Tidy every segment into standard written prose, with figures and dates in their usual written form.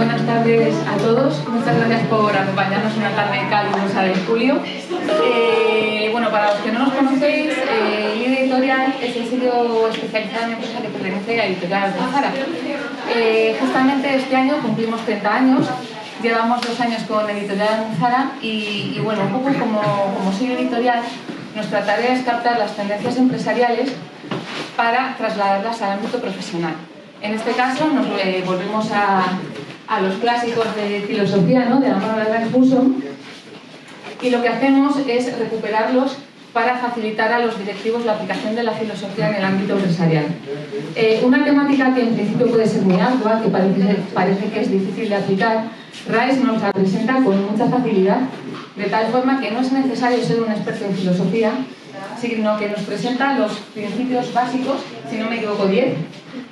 Buenas tardes a todos. Muchas gracias por acompañarnos una tarde calurosa de julio. Bueno, para los que no nos conocéis, Líder Editorial es el sitio especializado en empresa que pertenece a Editorial Almuzara. Justamente este año cumplimos 30 años. Llevamos 2 años con Editorial Almuzara y bueno, un poco como sello editorial, nuestra tarea es captar las tendencias empresariales para trasladarlas al ámbito profesional. En este caso nos volvemos a los clásicos de filosofía, ¿no?, de la mano de Rice Husson, y lo que hacemos es recuperarlos para facilitar a los directivos la aplicación de la filosofía en el ámbito empresarial. Una temática que en principio puede ser muy ardua, que parece que es difícil de aplicar, Rice nos la presenta con mucha facilidad, de tal forma que no es necesario ser un experto en filosofía, sino que nos presenta los principios básicos, si no me equivoco 10,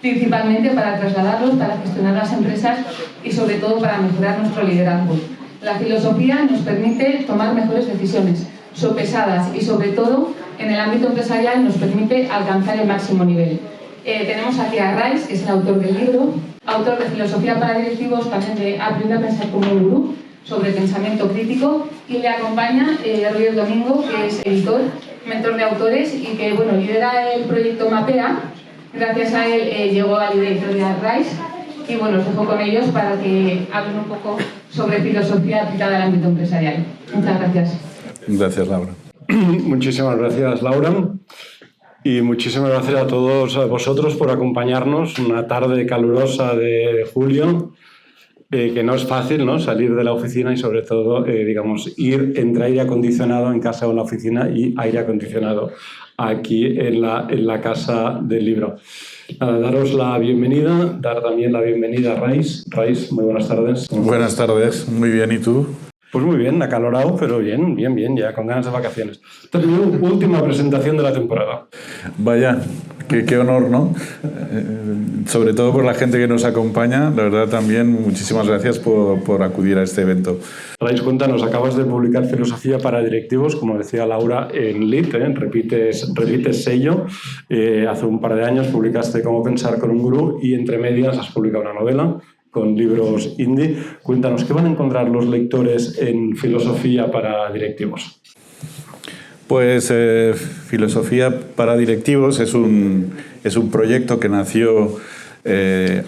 principalmente para trasladarlos, para gestionar las empresas y sobre todo para mejorar nuestro liderazgo. La filosofía nos permite tomar mejores decisiones, sopesadas, y sobre todo en el ámbito empresarial nos permite alcanzar el máximo nivel. Tenemos aquí a Rice, que es el autor del libro, autor de Filosofía para Directivos, también de Aprende a pensar como un gurú, sobre pensamiento crítico, y le acompaña Roger Domingo, que es editor, mentor de autores y que bueno, lidera el proyecto Mapea. Gracias a él llegó a la editorial Rice y bueno, os dejo con ellos para que hablen un poco sobre filosofía aplicada al ámbito empresarial. Muchas gracias. Gracias, Laura. Muchísimas gracias, Laura. Y muchísimas gracias a todos vosotros por acompañarnos una tarde calurosa de julio, que no es fácil, ¿no?, salir de la oficina y sobre todo, digamos, ir entre aire acondicionado en casa o en la oficina y aire acondicionado aquí en la casa del libro. Daros la bienvenida, dar también la bienvenida a Rice. Rice, muy buenas tardes. Buenas tardes, muy bien, ¿y tú? Pues muy bien, acalorado, pero bien, ya con ganas de vacaciones. Esta es mi última presentación de la temporada. Vaya, qué honor, ¿no? Sobre todo por la gente que nos acompaña, la verdad también muchísimas gracias por acudir a este evento. Rice, cuéntanos, acabas de publicar Filosofía para Directivos, como decía Laura, en LIT, repites sello. Hace un par de años publicaste Cómo pensar con un gurú y entre medias has publicado una novela con libros indie. Cuéntanos, ¿qué van a encontrar los lectores en Filosofía para Directivos? Pues Filosofía para Directivos es un proyecto que nació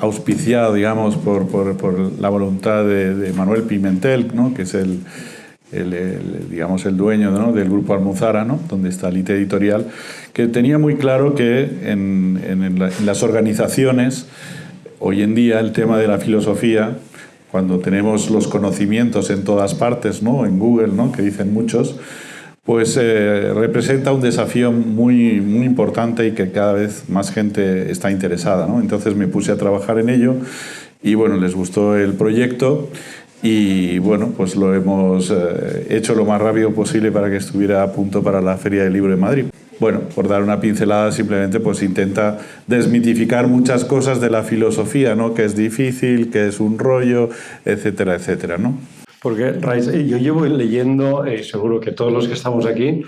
auspiciado, digamos, por la voluntad de Manuel Pimentel, ¿no?, que es digamos, el dueño, ¿no?, del grupo Almuzara, ¿no?, donde está Lite Editorial, que tenía muy claro que en las organizaciones hoy en día el tema de la filosofía, cuando tenemos los conocimientos en todas partes, ¿no?, en Google, ¿no?, que dicen muchos, pues representa un desafío muy importante y que cada vez más gente está interesada, ¿no? Entonces me puse a trabajar en ello y bueno, les gustó el proyecto y bueno, pues lo hemos hecho lo más rápido posible para que estuviera a punto para la Feria del Libro de Madrid. Bueno, por dar una pincelada, simplemente pues intenta desmitificar muchas cosas de la filosofía, ¿no?, que es difícil, que es un rollo, etcétera, etcétera, ¿no? Porque, Rice, yo llevo leyendo, seguro que todos los que estamos aquí,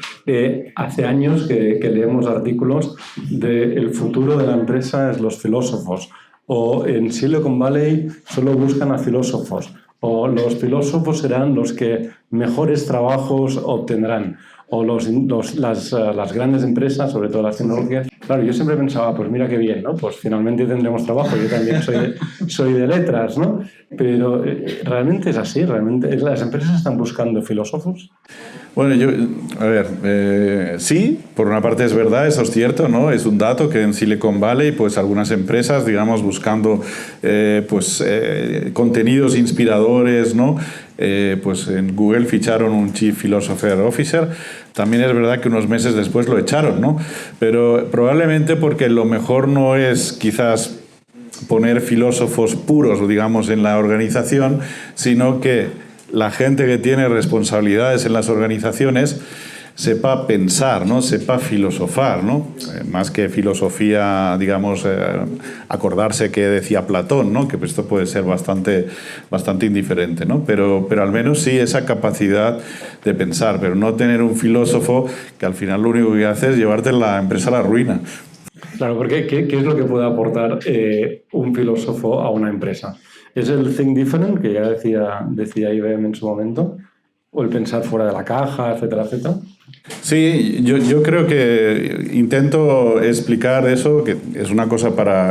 hace años que leemos artículos de el futuro de la empresa es los filósofos, o en Silicon Valley solo buscan a filósofos, o los filósofos serán los que mejores trabajos obtendrán, o las grandes empresas, sobre todo las tecnológicas. Claro, yo siempre pensaba, pues mira qué bien, ¿no? Pues finalmente tendremos trabajo, yo también soy de letras, ¿no? Pero ¿realmente es así? ¿Realmente las empresas están buscando filósofos? Bueno, sí, por una parte es verdad, eso es cierto, ¿no? Es un dato que en Silicon Valley, pues algunas empresas, digamos, buscando contenidos inspiradores, ¿no? Pues en Google ficharon un Chief Philosopher Officer. También es verdad que unos meses después lo echaron, ¿no? Pero probablemente porque lo mejor no es quizás poner filósofos puros, digamos, en la organización, sino que la gente que tiene responsabilidades en las organizaciones sepa pensar, ¿no?, sepa filosofar, ¿no? Más que filosofía, digamos, acordarse que decía Platón, ¿no?, que esto puede ser bastante indiferente, ¿no? Pero al menos sí esa capacidad de pensar, pero no tener un filósofo que al final lo único que hace es llevarte la empresa a la ruina. Claro, porque ¿qué es lo que puede aportar un filósofo a una empresa? ¿Es el think different, que ya decía IBM en su momento? ¿O el pensar fuera de la caja, etcétera, etcétera? Sí, yo creo que intento explicar eso, que es una cosa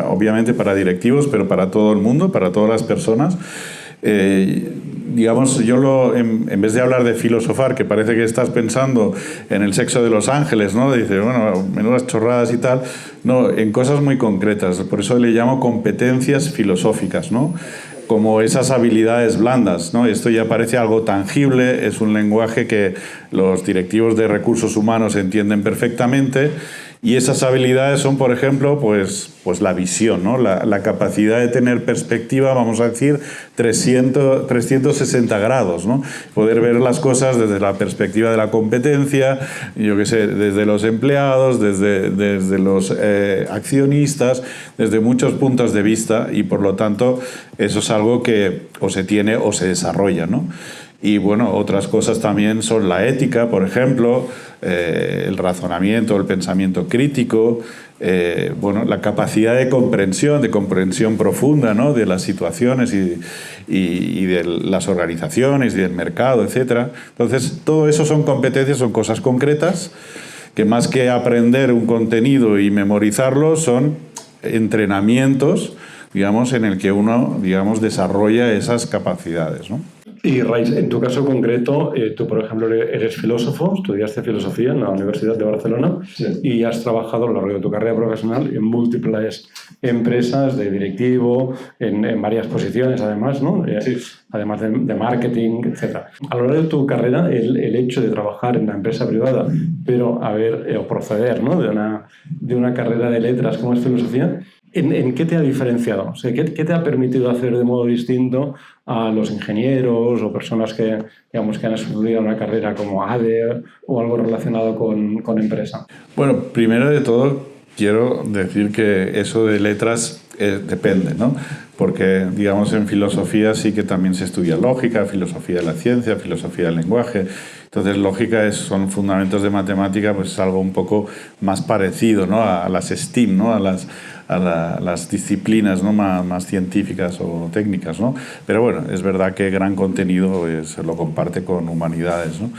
obviamente para directivos, pero para todo el mundo, para todas las personas. Digamos, en vez de hablar de filosofar, que parece que estás pensando en el sexo de los ángeles, ¿no? Dices, bueno, menudas chorradas y tal. No, en cosas muy concretas. Por eso le llamo competencias filosóficas, ¿no? Como esas habilidades blandas, ¿no? Esto ya parece algo tangible, es un lenguaje que los directivos de recursos humanos entienden perfectamente, y esas habilidades son, por ejemplo, pues la visión, ¿no? La capacidad de tener perspectiva, vamos a decir, 360 grados, ¿no? Poder ver las cosas desde la perspectiva de la competencia, yo qué sé, desde los empleados, desde los accionistas, desde muchos puntos de vista, y por lo tanto eso es algo que o se tiene o se desarrolla, ¿no? Y bueno, otras cosas también son la ética, por ejemplo, el razonamiento, el pensamiento crítico, bueno, la capacidad de comprensión profunda, ¿no? De las situaciones y de las organizaciones y del mercado, etc. Entonces, todo eso son competencias, son cosas concretas que más que aprender un contenido y memorizarlo, son entrenamientos, digamos, en el que uno, digamos, desarrolla esas capacidades, ¿no? Y Rais, en tu caso concreto, tú por ejemplo eres filósofo, estudiaste filosofía en la Universidad de Barcelona, sí, y has trabajado a lo largo de tu carrera profesional en múltiples empresas de directivo, en varias posiciones además, ¿no? Sí. Además de marketing, etc. A lo largo de tu carrera, el hecho de trabajar en la empresa privada, pero o proceder, ¿no? de una carrera de letras como es filosofía, ¿en qué te ha diferenciado? O sea, ¿qué te ha permitido hacer de modo distinto a los ingenieros o personas que han estudiado una carrera como ADE o algo relacionado con empresa? Bueno, primero de todo, quiero decir que eso de letras depende, ¿no? Porque, digamos, en filosofía sí que también se estudia lógica, filosofía de la ciencia, filosofía del lenguaje. Entonces, lógica son fundamentos de matemática, pues es algo un poco más parecido, ¿no? A las STEAM, ¿no? A las disciplinas, ¿no? más científicas o técnicas, ¿no? Pero bueno, es verdad que gran contenido se lo comparte con humanidades, ¿no?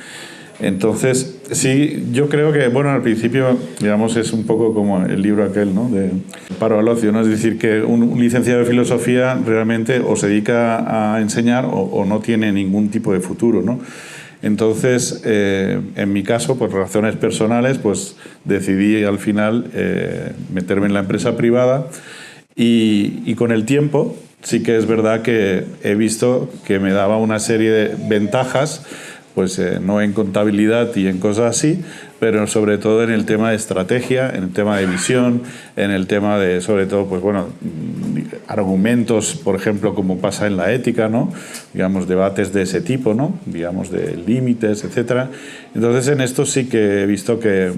Entonces, sí, yo creo que, bueno, al principio, digamos, es un poco como el libro aquel, ¿no? De Paro al ocio, ¿no? Es decir, que un licenciado de filosofía realmente o se dedica a enseñar o no tiene ningún tipo de futuro, ¿no? Entonces, en mi caso, por razones personales, pues decidí al final meterme en la empresa privada y con el tiempo sí que es verdad que he visto que me daba una serie de ventajas, pues no en contabilidad y en cosas así, pero sobre todo en el tema de estrategia, en el tema de visión, en el tema de, sobre todo, pues bueno, argumentos, por ejemplo, como pasa en la ética, ¿no? Digamos, debates de ese tipo, ¿no? Digamos, de límites, etcétera. Entonces, en esto sí que he visto que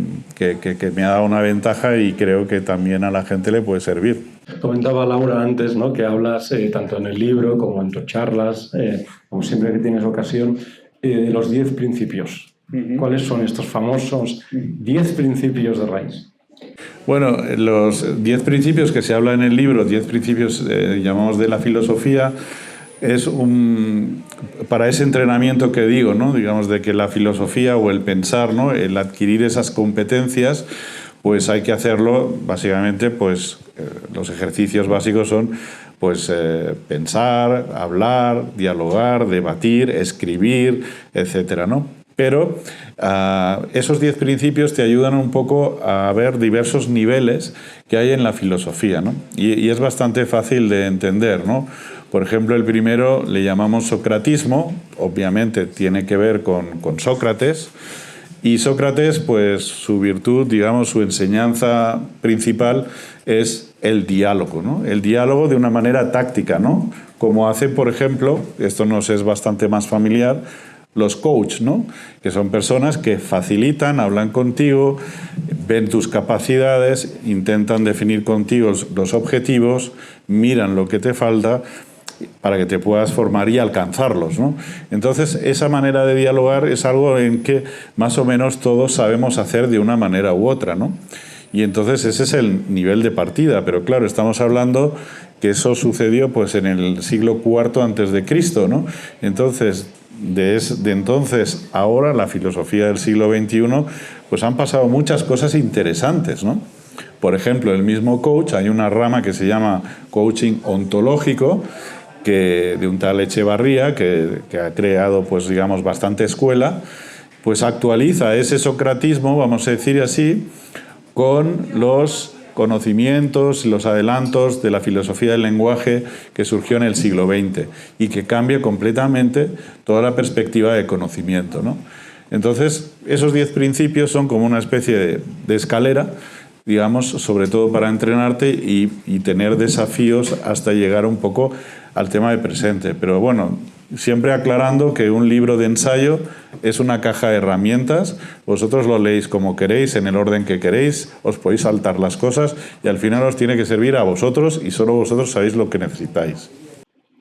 me ha dado una ventaja y creo que también a la gente le puede servir. Comentaba Laura antes, ¿no? Que hablas tanto en el libro como en tus charlas, como siempre que tienes ocasión, de los 10 principios. Uh-huh. ¿Cuáles son estos famosos 10 principios de Rais? Bueno, los 10 principios que se habla en el libro, 10 principios llamamos de la filosofía, es para ese entrenamiento que digo, ¿no? Digamos, de que la filosofía o el pensar, ¿no? El adquirir esas competencias, pues hay que hacerlo básicamente, pues los ejercicios básicos son pues pensar, hablar, dialogar, debatir, escribir, etcétera, ¿no? Pero esos 10 principios te ayudan un poco a ver diversos niveles que hay en la filosofía, ¿no? Y es bastante fácil de entender, ¿no? Por ejemplo, el primero le llamamos socratismo, obviamente tiene que ver con Sócrates, y Sócrates, pues su virtud, digamos, su enseñanza principal es el diálogo, ¿no? El diálogo de una manera táctica, ¿no? Como hacen, por ejemplo, esto nos es bastante más familiar, los coaches, ¿no? Que son personas que facilitan, hablan contigo, ven tus capacidades, intentan definir contigo los objetivos, miran lo que te falta para que te puedas formar y alcanzarlos, ¿no? Entonces, esa manera de dialogar es algo en que más o menos todos sabemos hacer de una manera u otra, ¿no? Y entonces ese es el nivel de partida, pero claro, estamos hablando que eso sucedió pues en el siglo IV antes de Cristo, ¿no? Entonces, de entonces ahora, la filosofía del siglo XXI, pues han pasado muchas cosas interesantes, ¿no? Por ejemplo, el mismo coach, hay una rama que se llama coaching ontológico, que de un tal Echevarría, que ha creado, pues digamos, bastante escuela, pues actualiza ese socratismo, vamos a decir así, con los conocimientos, los adelantos de la filosofía del lenguaje que surgió en el siglo XX y que cambia completamente toda la perspectiva de conocimiento, ¿no? Entonces, esos 10 principios son como una especie de escalera, digamos, sobre todo para entrenarte y tener desafíos hasta llegar un poco al tema de presente. Pero bueno, siempre aclarando que un libro de ensayo es una caja de herramientas, vosotros lo leéis como queréis, en el orden que queréis, os podéis saltar las cosas y al final os tiene que servir a vosotros y solo vosotros sabéis lo que necesitáis.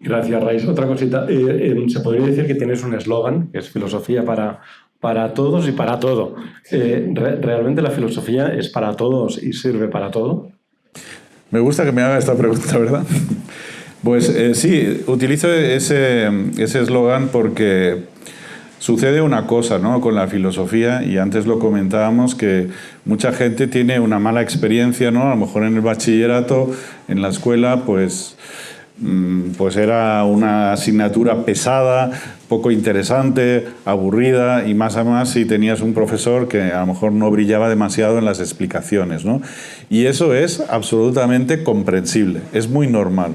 Gracias, Rais. Otra cosita, se podría decir que tienes un eslogan, que es filosofía para todos y para todo. ¿Realmente la filosofía es para todos y sirve para todo? Me gusta que me haga esta pregunta, ¿verdad? Pues sí, utilizo ese eslogan porque sucede una cosa, ¿no?, con la filosofía, y antes lo comentábamos, que mucha gente tiene una mala experiencia, ¿no? A lo mejor en el bachillerato, en la escuela, pues era una asignatura pesada, poco interesante, aburrida, y más a más si tenías un profesor que a lo mejor no brillaba demasiado en las explicaciones, ¿no? Y eso es absolutamente comprensible, es muy normal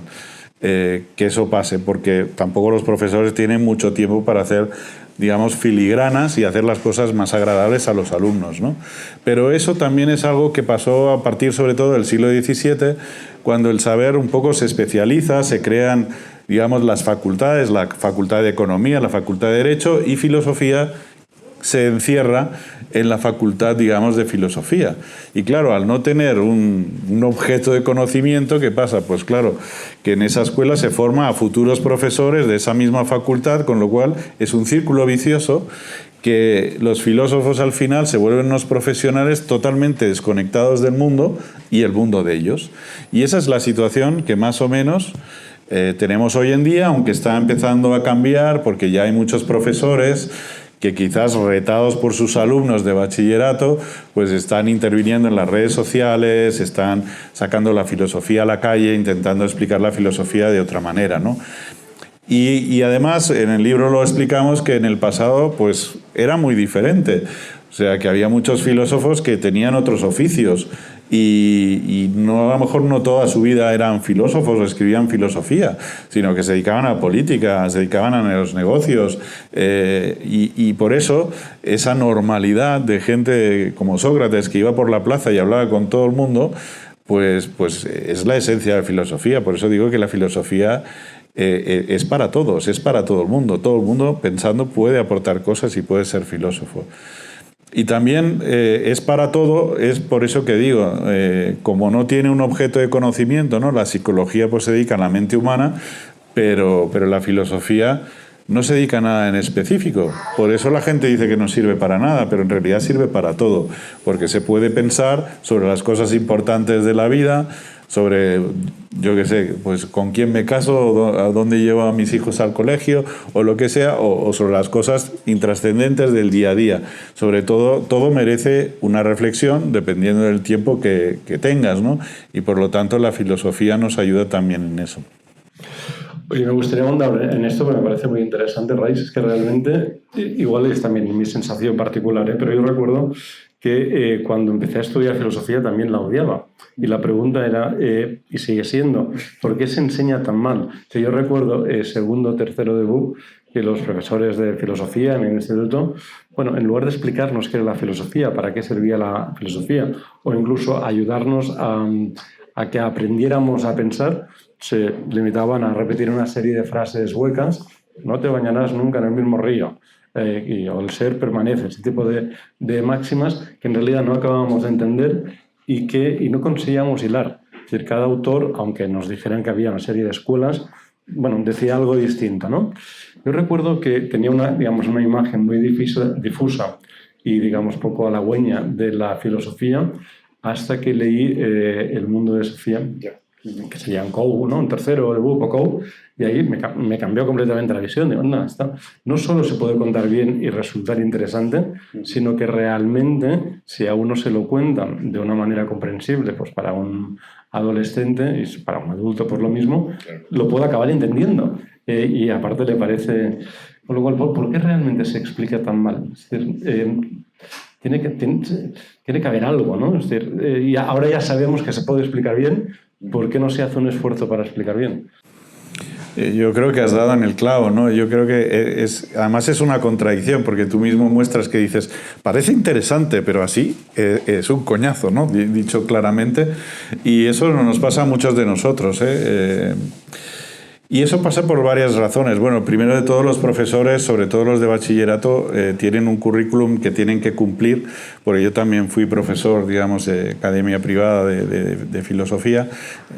que eso pase, porque tampoco los profesores tienen mucho tiempo para hacer, digamos, filigranas y hacer las cosas más agradables a los alumnos, ¿no? Pero eso también es algo que pasó a partir sobre todo del siglo XVII, cuando el saber un poco se especializa, se crean, digamos, las facultades, la facultad de Economía, la facultad de Derecho, y Filosofía se encierra en la facultad, digamos, de Filosofía. Y claro, al no tener un objeto de conocimiento, ¿qué pasa? Pues claro, que en esa escuela se forma a futuros profesores de esa misma facultad, con lo cual es un círculo vicioso que los filósofos al final se vuelven unos profesionales totalmente desconectados del mundo y el mundo de ellos. Y esa es la situación que más o menos tenemos hoy en día, aunque está empezando a cambiar porque ya hay muchos profesores que quizás retados por sus alumnos de bachillerato, pues están interviniendo en las redes sociales, están sacando la filosofía a la calle, intentando explicar la filosofía de otra manera, ¿no? Y además en el libro lo explicamos que en el pasado pues era muy diferente. O sea, que había muchos filósofos que tenían otros oficios y no, a lo mejor no toda su vida eran filósofos o escribían filosofía, sino que se dedicaban a política, se dedicaban a los negocios, y por eso esa normalidad de gente como Sócrates, que iba por la plaza y hablaba con todo el mundo, pues es la esencia de la filosofía. Por eso digo que la filosofía es para todos, es para todo el mundo. Todo el mundo pensando puede aportar cosas y puede ser filósofo. Y también es para todo, es por eso que digo, como no tiene un objeto de conocimiento, ¿no? La psicología pues se dedica a la mente humana, pero la filosofía no se dedica a nada en específico. Por eso la gente dice que no sirve para nada, pero en realidad sirve para todo, porque se puede pensar sobre las cosas importantes de la vida, sobre, yo qué sé, pues con quién me caso, a dónde llevo a mis hijos al colegio, o lo que sea, o sobre las cosas intrascendentes del día a día. Sobre todo, todo merece una reflexión dependiendo del tiempo que tengas, ¿no? Y por lo tanto la filosofía nos ayuda también en eso. Oye, me gustaría ahondar en esto, que me parece muy interesante, Rais, es que realmente, igual es también mi sensación particular, pero yo recuerdo que cuando empecé a estudiar filosofía también la odiaba. Y la pregunta era, y sigue siendo, ¿por qué se enseña tan mal? Yo recuerdo, segundo o tercero de BUP, que los profesores de filosofía en el instituto, bueno, en lugar de explicarnos qué era la filosofía, para qué servía la filosofía, o incluso ayudarnos a que aprendiéramos a pensar, se limitaban a repetir una serie de frases huecas: no te bañarás nunca en el mismo río, o el ser permanece, ese tipo de máximas que en realidad no acabábamos de entender y no conseguíamos hilar. Es decir, cada autor, aunque nos dijeran que había una serie de escuelas, bueno, decía algo distinto, ¿no? Yo recuerdo que tenía una imagen muy difusa y, digamos, poco halagüeña de la filosofía, hasta que leí El mundo de Sofía, que sería un COU, ¿no? Un tercero de BUP o COU, y ahí me cambió completamente la visión de onda. No solo se puede contar bien y resultar interesante, sino que realmente, si a uno se lo cuentan de una manera comprensible, pues para un adolescente y para un adulto por lo mismo, lo puede acabar entendiendo. Y aparte le parece... Con lo cual, ¿por qué realmente se explica tan mal? Es decir, tiene que haber algo, ¿no? Es decir, y ahora ya sabemos que se puede explicar bien. ¿Por qué no se hace un esfuerzo para explicar bien? Yo creo que has dado en el clavo, ¿no? Yo creo que además es una contradicción, porque tú mismo muestras que dices, parece interesante, pero así es un coñazo, ¿no? Dicho claramente. Y eso nos pasa a muchos de nosotros, ¿eh? Y eso pasa por varias razones. Bueno, primero de todo, los profesores, sobre todo los de bachillerato, tienen un currículum que tienen que cumplir, porque yo también fui profesor, digamos, de academia privada de filosofía,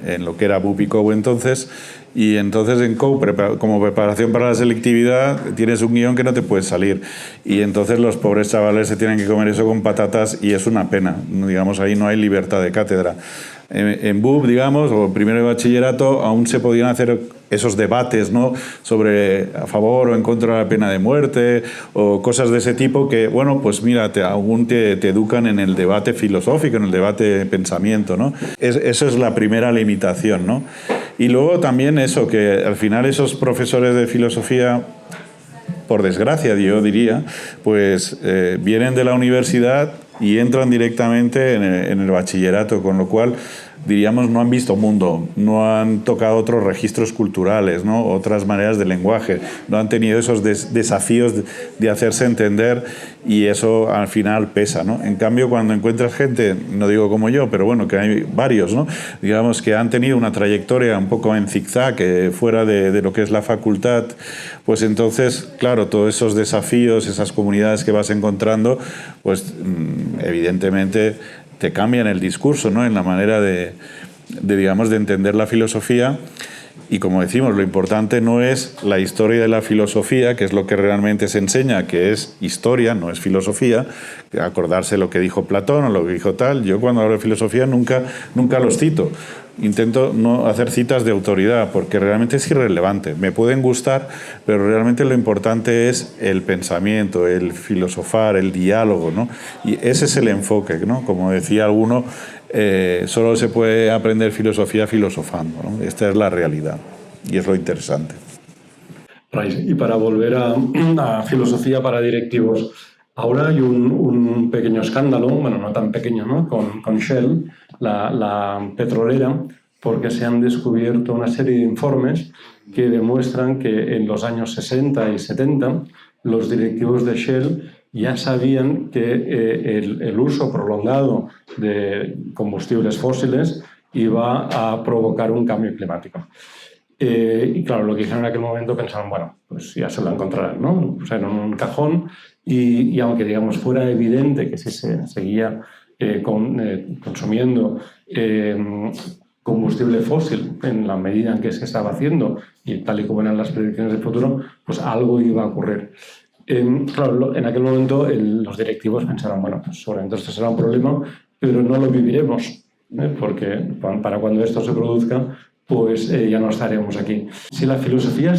en lo que era BUP y COU entonces, y entonces en COU, como preparación para la selectividad, tienes un guión que no te puedes salir, y entonces los pobres chavales se tienen que comer eso con patatas, y es una pena, digamos, ahí no hay libertad de cátedra. En BUP, digamos, o primero de bachillerato, aún se podían hacer esos debates, ¿no?, sobre a favor o en contra de la pena de muerte o cosas de ese tipo que, bueno, pues mira, aún te educan en el debate filosófico, en el debate de pensamiento, ¿no? Eso es la primera limitación, ¿no? Y luego también eso, que al final esos profesores de filosofía, por desgracia yo diría, pues vienen de la universidad y entran directamente en el bachillerato, con lo cual, diríamos, no han visto mundo, no han tocado otros registros culturales, ¿no?, otras maneras de lenguaje, no han tenido esos desafíos de hacerse entender, y eso al final pesa, ¿no? En cambio, cuando encuentras gente, no digo como yo, pero bueno, que hay varios, ¿no?, digamos, que han tenido una trayectoria un poco en zigzag, fuera de lo que es la facultad, pues entonces, claro, todos esos desafíos, esas comunidades que vas encontrando, pues evidentemente te cambian el discurso, ¿no?, en la manera digamos, de entender la filosofía. Y como decimos, lo importante no es la historia de la filosofía, que es lo que realmente se enseña, que es historia, no es filosofía. Acordarse lo que dijo Platón o lo que dijo tal. Yo cuando hablo de filosofía nunca los cito. Intento no hacer citas de autoridad, porque realmente es irrelevante. Me pueden gustar, pero realmente lo importante es el pensamiento, el filosofar, el diálogo, ¿no? Y ese es el enfoque, ¿no? Como decía alguno, solo se puede aprender filosofía filosofando, ¿no? Esta es la realidad y es lo interesante. Y para volver a filosofía para directivos, ahora hay un pequeño escándalo, bueno, no tan pequeño, ¿no?, con Shell, la petrolera, porque se han descubierto una serie de informes que demuestran que en los años 60 y 70 los directivos de Shell ya sabían que el uso prolongado de combustibles fósiles iba a provocar un cambio climático. Y claro, lo que hicieron en aquel momento pensaron, bueno, pues ya se lo encontrarán, ¿no? O sea, en un cajón, y aunque, digamos, fuera evidente que si se seguía consumiendo combustible fósil en la medida en que se estaba haciendo y tal y como eran las predicciones del futuro, pues algo iba a ocurrir. Claro, en aquel momento los directivos pensaron, bueno, pues seguramente esto será un problema, pero no lo viviremos, porque para cuando esto se produzca, pues ya no estaremos aquí. Si la filosofía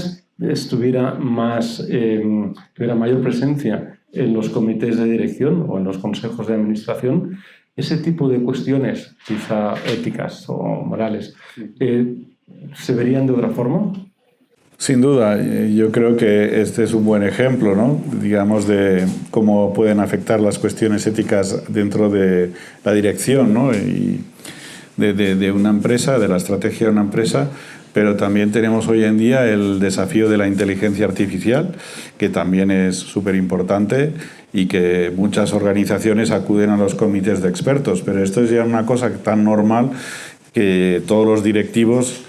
tuviera mayor presencia en los comités de dirección o en los consejos de administración, ese tipo de cuestiones, quizá éticas o morales, ¿se verían de otra forma? Sin duda, yo creo que este es un buen ejemplo, ¿no?, digamos, de cómo pueden afectar las cuestiones éticas dentro de la dirección, ¿no?, y de una empresa, de la estrategia de una empresa. Pero también tenemos hoy en día el desafío de la inteligencia artificial, que también es súper importante y que muchas organizaciones acuden a los comités de expertos. Pero esto es ya una cosa tan normal que todos los directivos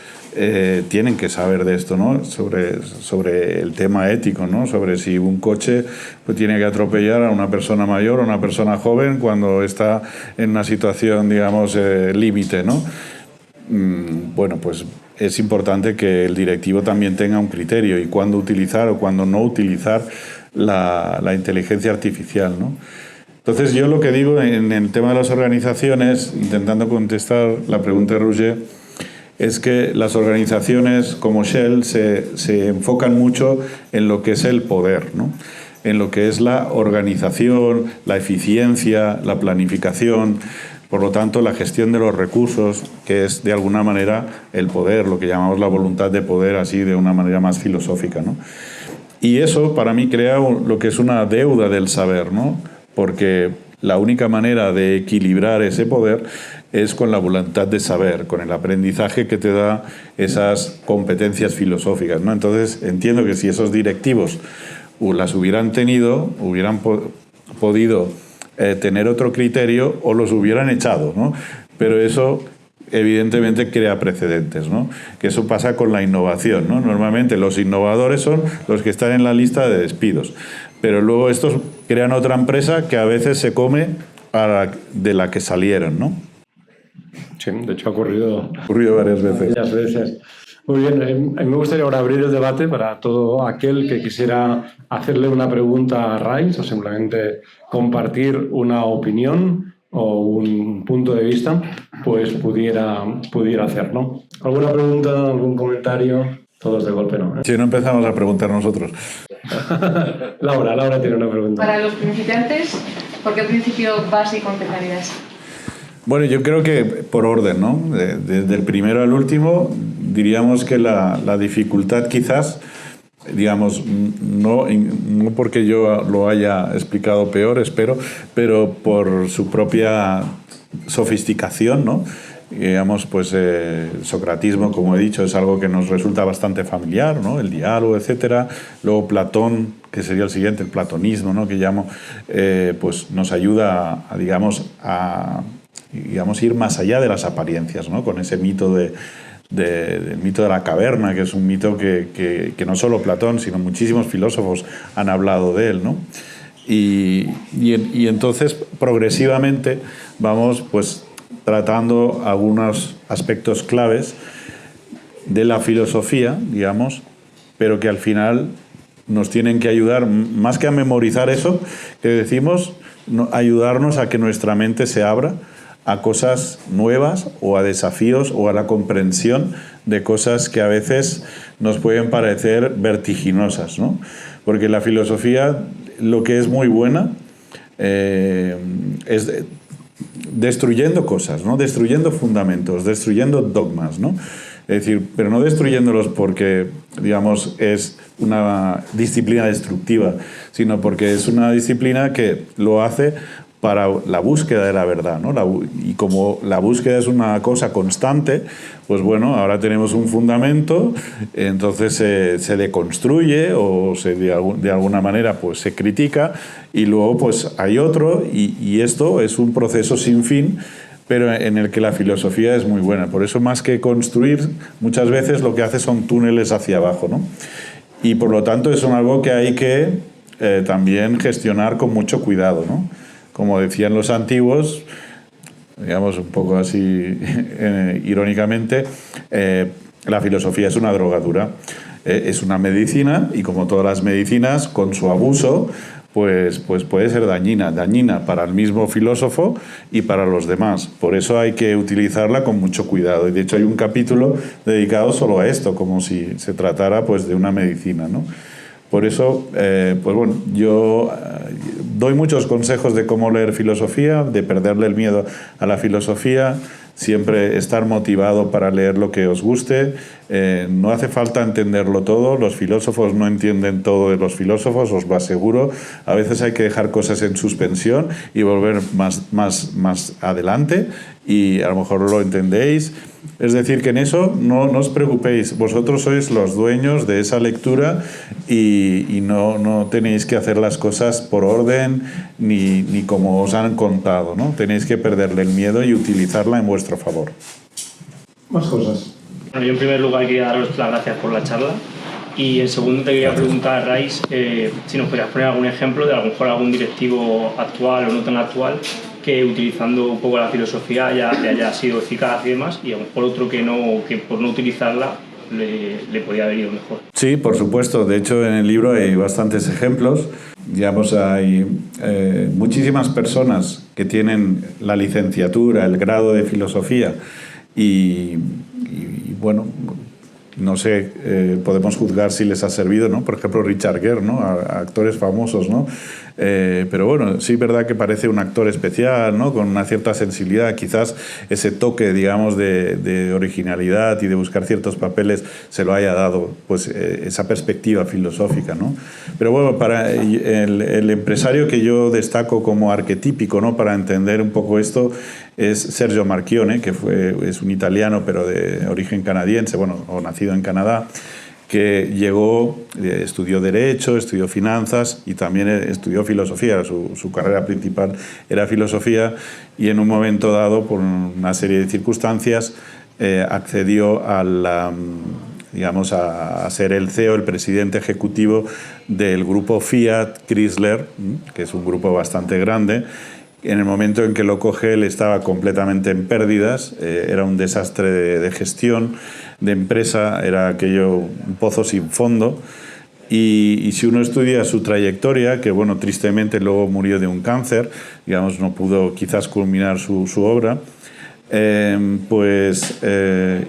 tienen que saber de esto, ¿no?, sobre el tema ético, ¿no?, sobre si un coche pues tiene que atropellar a una persona mayor o a una persona joven cuando está en una situación, digamos, límite, ¿no? Bueno, pues es importante que el directivo también tenga un criterio y cuándo utilizar o cuándo no utilizar la inteligencia artificial, ¿no? Entonces yo lo que digo en el tema de las organizaciones, intentando contestar la pregunta de Roger, es que las organizaciones como Shell se enfocan mucho en lo que es el poder, ¿no? En lo que es la organización, la eficiencia, la planificación, por lo tanto la gestión de los recursos, que es de alguna manera el poder, lo que llamamos la voluntad de poder, así de una manera más filosófica, ¿no? Y eso para mí crea lo que es una deuda del saber, ¿no? Porque la única manera de equilibrar ese poder es con la voluntad de saber, con el aprendizaje que te da esas competencias filosóficas, ¿no? Entonces entiendo que si esos directivos las hubieran tenido, hubieran podido tener otro criterio o los hubieran echado, ¿no? Pero eso evidentemente crea precedentes, ¿no? Que eso pasa con la innovación, ¿no? Normalmente los innovadores son los que están en la lista de despidos, pero luego estos crean otra empresa que a veces se come de la que salieron, ¿no? Sí, de hecho ha ocurrido Varias veces. Varias veces. Muy bien, a mí me gustaría ahora abrir el debate para todo aquel que quisiera hacerle una pregunta a Rais o simplemente compartir una opinión o un punto de vista, pues pudiera hacerlo. ¿Alguna pregunta, algún comentario? Todos de golpe, ¿no? Si no empezamos a preguntar nosotros. Laura tiene una pregunta. Para los principiantes, ¿por qué principio básico empezarías? Bueno, yo creo que por orden, ¿no? Desde el primero al último, diríamos que la dificultad quizás, digamos, no porque yo lo haya explicado peor, espero, pero por su propia sofisticación, ¿no? Digamos, pues el socratismo, como he dicho, es algo que nos resulta bastante familiar, ¿no? El diálogo, etcétera. Luego Platón, que sería el siguiente, el platonismo, ¿no? Que llamo, pues nos ayuda a ir más allá de las apariencias, ¿no? Con ese mito del mito de la caverna, que es un mito que no solo Platón, sino muchísimos filósofos han hablado de él, ¿no? Y entonces, progresivamente, vamos pues tratando algunos aspectos claves de la filosofía, digamos, pero que al final nos tienen que ayudar, más que a memorizar eso que decimos, ayudarnos a que nuestra mente se abra a cosas nuevas o a desafíos o a la comprensión de cosas que a veces nos pueden parecer vertiginosas, ¿no? Porque la filosofía, lo que es muy buena, es destruyendo cosas, ¿no? Destruyendo fundamentos, destruyendo dogmas, ¿no? Es decir, pero no destruyéndolos porque, digamos, es una disciplina destructiva, sino porque es una disciplina que lo hace para la búsqueda de la verdad, ¿no? Y como la búsqueda es una cosa constante, pues bueno, ahora tenemos un fundamento, entonces se deconstruye o de alguna manera pues se critica y luego pues hay otro y esto es un proceso sin fin, pero en el que la filosofía es muy buena. Por eso, más que construir, muchas veces lo que hace son túneles hacia abajo, ¿no? Y por lo tanto es algo que hay que también gestionar con mucho cuidado, ¿no? Como decían los antiguos, digamos un poco así irónicamente, la filosofía es una drogadura, es una medicina y como todas las medicinas, con su abuso, pues puede ser dañina para el mismo filósofo y para los demás. Por eso hay que utilizarla con mucho cuidado. Y de hecho hay un capítulo dedicado solo a esto, como si se tratara pues de una medicina, ¿no? Por eso, pues bueno, yo doy muchos consejos de cómo leer filosofía, de perderle el miedo a la filosofía, siempre estar motivado para leer lo que os guste. No hace falta entenderlo todo, los filósofos no entienden todo de los filósofos, os lo aseguro. A veces hay que dejar cosas en suspensión y volver más adelante y a lo mejor lo entendéis. Es decir, que en eso no os preocupéis, vosotros sois los dueños de esa lectura y no tenéis que hacer las cosas por orden ni como os han contado, ¿no? Tenéis que perderle el miedo y utilizarla en vuestro favor. Más cosas. Bueno, yo en primer lugar quería daros las gracias por la charla y en segundo te quería preguntar, Rais, si nos podrías poner algún ejemplo de a lo mejor algún directivo actual o no tan actual que utilizando un poco la filosofía ya haya sido eficaz y demás, y a lo mejor otro que por no utilizarla le podía haber ido mejor. Sí, por supuesto. De hecho, en el libro hay bastantes ejemplos. Digamos, hay muchísimas personas que tienen la licenciatura, el grado de filosofía y bueno, no sé, podemos juzgar si les ha servido, ¿no? Por ejemplo, Richard Gere, ¿no? A actores famosos, ¿no? Pero bueno, sí es verdad que parece un actor especial, ¿no? Con una cierta sensibilidad, quizás ese toque, digamos, de originalidad y de buscar ciertos papeles se lo haya dado, pues, esa perspectiva filosófica, ¿no? Pero bueno, para el empresario que yo destaco como arquetípico, ¿no? Para entender un poco esto, es Sergio Marchionne, que es un italiano, pero de origen canadiense, bueno, o nacido en Canadá, que llegó, estudió Derecho, estudió Finanzas y también estudió Filosofía. Su carrera principal era Filosofía y en un momento dado, por una serie de circunstancias, accedió digamos, a ser el CEO, el presidente ejecutivo del grupo Fiat Chrysler, que es un grupo bastante grande. En el momento en que lo coge, él estaba completamente en pérdidas, era un desastre de gestión, de empresa, era aquello un pozo sin fondo. Y si uno estudia su trayectoria, que bueno, tristemente luego murió de un cáncer, digamos, no pudo quizás culminar su obra, pues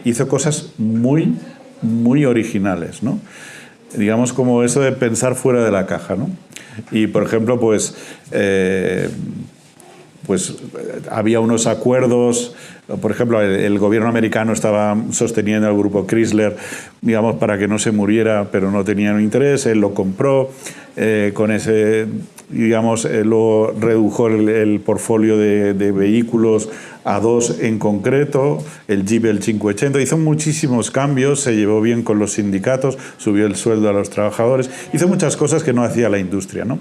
hizo cosas muy, muy originales, ¿no? Digamos, como eso de pensar fuera de la caja, ¿no? Y, por ejemplo, pues había unos acuerdos, por ejemplo, el gobierno americano estaba sosteniendo al grupo Chrysler, digamos, para que no se muriera, pero no tenían interés, él lo compró, con ese, digamos, luego redujo el portfolio de vehículos a 2 en concreto, el Jeep, el 580, hizo muchísimos cambios, se llevó bien con los sindicatos, subió el sueldo a los trabajadores, hizo muchas cosas que no hacía la industria, ¿no?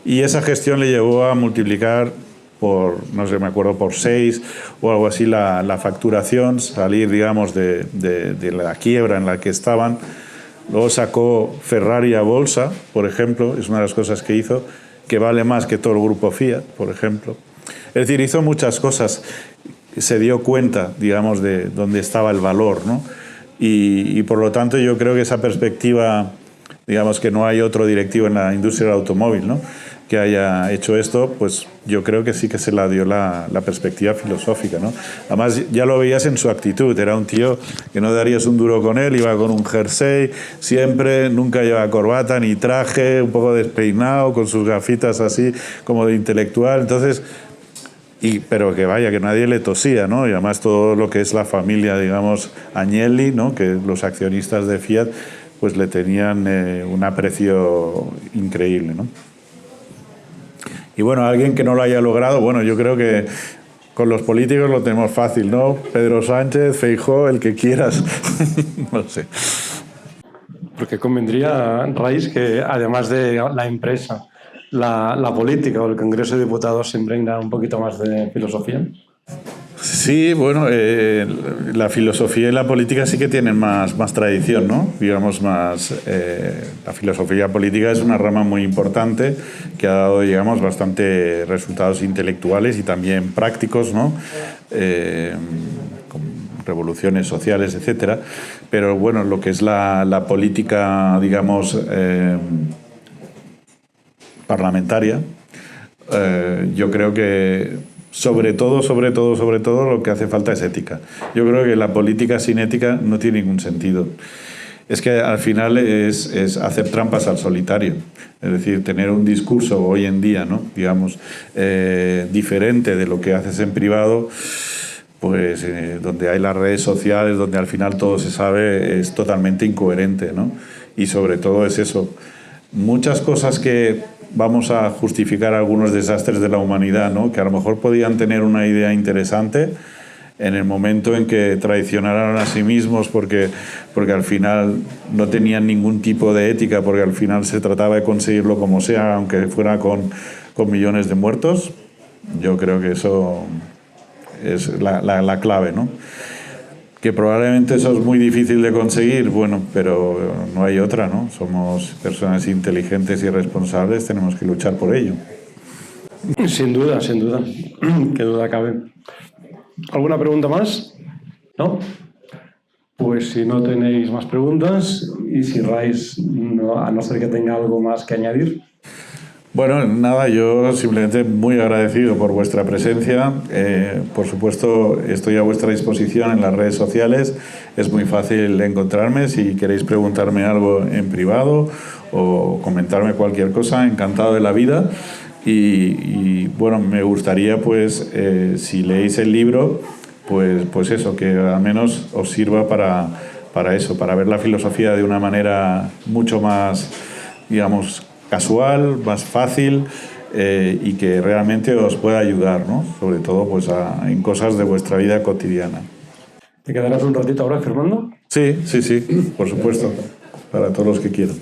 Y esa gestión le llevó a multiplicar por, no sé, me acuerdo, por 6 o algo así la facturación, salir, digamos, de la quiebra en la que estaban. Luego sacó Ferrari a bolsa, por ejemplo, es una de las cosas que hizo, que vale más que todo el grupo Fiat, por ejemplo. Es decir, hizo muchas cosas, se dio cuenta, digamos, de dónde estaba el valor, ¿no? Y por lo tanto yo creo que esa perspectiva, digamos, que no hay otro directivo en la industria del automóvil, ¿no?, que haya hecho esto, pues yo creo que sí que se la dio la perspectiva filosófica, ¿no? Además, ya lo veías en su actitud, era un tío que no darías un duro con él, iba con un jersey, siempre, nunca llevaba corbata ni traje, un poco despeinado, con sus gafitas así como de intelectual, entonces, pero que vaya, que nadie le tosía, ¿no? Y además todo lo que es la familia, digamos, Agnelli, ¿no?, que los accionistas de Fiat, pues le tenían un aprecio increíble, ¿no? Y bueno, alguien que no lo haya logrado, bueno, yo creo que con los políticos lo tenemos fácil, ¿no? Pedro Sánchez, Feijóo, el que quieras. No sé. Porque convendría, Rais, que además de la empresa, la política o el Congreso de Diputados se impregna un poquito más de filosofía. Sí, bueno, la filosofía y la política sí que tienen más tradición, ¿no? Digamos, más. La filosofía política es una rama muy importante que ha dado, digamos, bastante resultados intelectuales y también prácticos, ¿no? Con revoluciones sociales, etcétera. Pero bueno, lo que es la política, digamos, parlamentaria, yo creo que sobre todo, lo que hace falta es ética. Yo creo que la política sin ética no tiene ningún sentido. Es que al final es hacer trampas al solitario. Es decir, tener un discurso hoy en día, ¿no?, digamos, diferente de lo que haces en privado, pues donde hay las redes sociales, donde al final todo se sabe, es totalmente incoherente, ¿no? Y sobre todo es eso. Muchas cosas que vamos a justificar algunos desastres de la humanidad, ¿no?, que a lo mejor podían tener una idea interesante, en el momento en que traicionaron a sí mismos porque al final no tenían ningún tipo de ética, porque al final se trataba de conseguirlo como sea, aunque fuera con millones de muertos, yo creo que eso es la clave, ¿no? Que probablemente eso es muy difícil de conseguir, bueno, pero no hay otra, ¿no? Somos personas inteligentes y responsables, tenemos que luchar por ello. Sin duda, qué duda cabe. ¿Alguna pregunta más? ¿No? Pues Pues si no tenéis más preguntas y si Rais, a no ser que tenga algo más que añadir. Bueno, nada, yo simplemente muy agradecido por vuestra presencia. Por supuesto, estoy a vuestra disposición en las redes sociales. Es muy fácil encontrarme. Si queréis preguntarme algo en privado o comentarme cualquier cosa, encantado de la vida. Y bueno, me gustaría, pues, si leéis el libro, pues eso, que al menos os sirva para eso, para ver la filosofía de una manera mucho más, digamos, casual, más fácil, y que realmente os pueda ayudar, ¿no? Sobre todo pues en cosas de vuestra vida cotidiana. ¿Te quedarás un ratito ahora firmando? Sí, por supuesto, para todos los que quieran.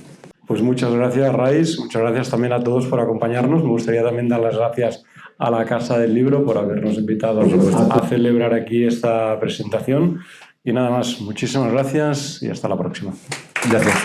Pues muchas gracias, Rais. Muchas gracias también a todos por acompañarnos. Me gustaría también dar las gracias a la Casa del Libro por habernos invitado a celebrar aquí esta presentación. Y nada más, muchísimas gracias y hasta la próxima. Gracias.